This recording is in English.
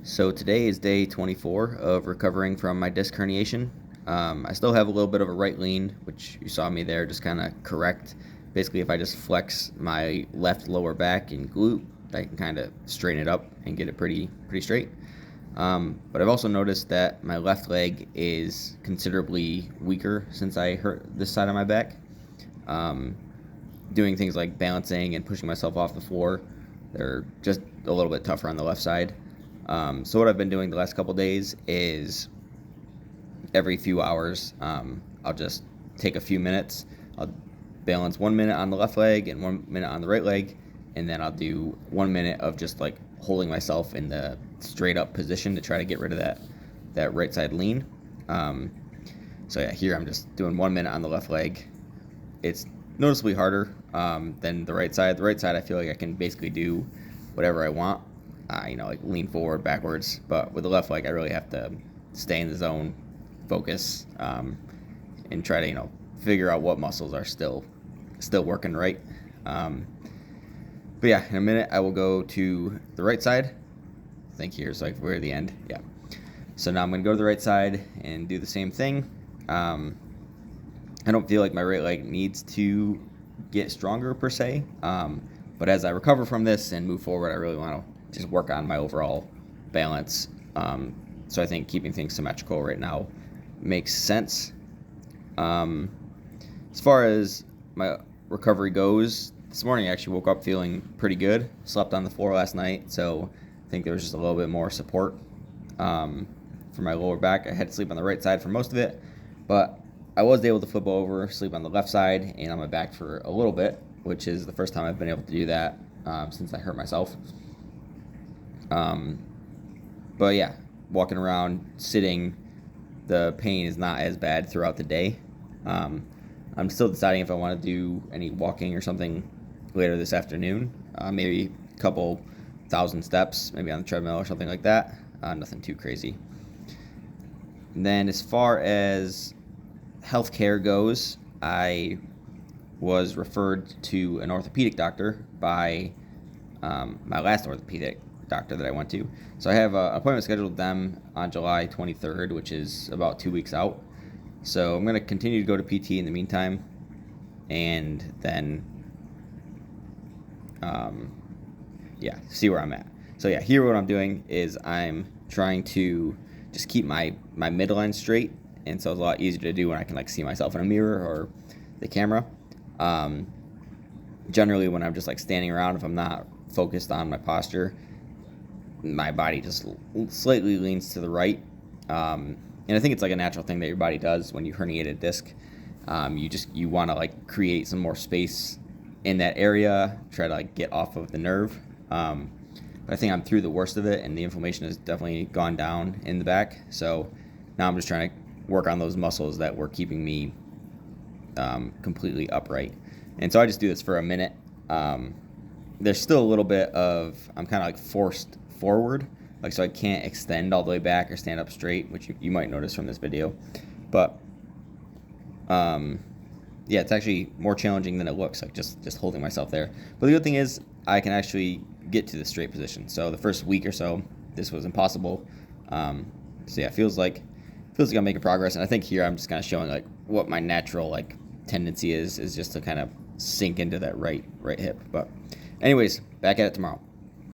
So today is day 24 of recovering from my disc herniation. I still have a little bit of a right lean, which you saw me there just kind of correct. Basically, if I just flex my left lower back and glute, I can kind of straighten it up and get it pretty straight. But I've also noticed that my left leg is considerably weaker since I hurt this side of my back. Um, Doing things like balancing and pushing myself off the floor, they're just a little bit tougher on the left side. So what I've been doing the last couple days is every few hours, I'll just take a few minutes. I'll balance 1 minute on the left leg and 1 minute on the right leg, and then I'll do 1 minute of just like holding myself in the straight up position to try to get rid of that right side lean. So yeah, here I'm just doing 1 minute on the left leg. It's noticeably harder than the right side. The right side, I feel like I can basically do whatever I want. Like lean forward, backwards. But with the left leg, I really have to stay in the zone, focus, and try to figure out what muscles are still working right. But yeah, in a minute I will go to the right side. I think here's like we're at the end. Yeah. So now I'm gonna go to the right side and do the same thing. I don't feel like my right leg needs to get stronger per se. But as I recover from this and move forward, I really want to just work on my overall balance. So I think keeping things symmetrical right now makes sense. As far as my recovery goes, this morning I actually woke up feeling pretty good. Slept on the floor last night, so I think there was just a little bit more support for my lower back. I had to sleep on the right side for most of it, but I was able to flip over, sleep on the left side and on my back for a little bit, which is the first time I've been able to do that since I hurt myself. But yeah, walking around, sitting, the pain is not as bad throughout the day. I'm still deciding if I want to do any walking or something later this afternoon. Maybe a couple thousand steps, maybe on the treadmill or something like that. Nothing too crazy. And then as far as healthcare goes, I was referred to an orthopedic doctor by my last orthopedic doctor that I went to. So I have an appointment scheduled with them on July 23rd, which is about 2 weeks out. So I'm going to continue to go to PT in the meantime, and then see where I'm at. So yeah, here what I'm doing is I'm trying to just keep my midline straight, and so it's a lot easier to do when I can like see myself in a mirror or the camera. Generally when I'm just like standing around, if I'm not focused on my posture, my body just slightly leans to the right. And I think it's like a natural thing that your body does when you herniate a disc. You want to like create some more space in that area, try to like get off of the nerve. But I think I'm through the worst of it, and the inflammation has definitely gone down in the back. So now I'm just trying to work on those muscles that were keeping me completely upright. And so I just do this for a minute. There's still a little bit of, I'm kind of like forced forward, like so I can't extend all the way back or stand up straight, which you might notice from this video. But yeah, it's actually more challenging than it looks, like just holding myself there. But the good thing is I can actually get to the straight position. So the first week or so, this was impossible. So yeah, feels like I'm making progress. And I think here I'm just kind of showing like what my natural like tendency is just to kind of sink into that right hip. But anyways, back at it tomorrow.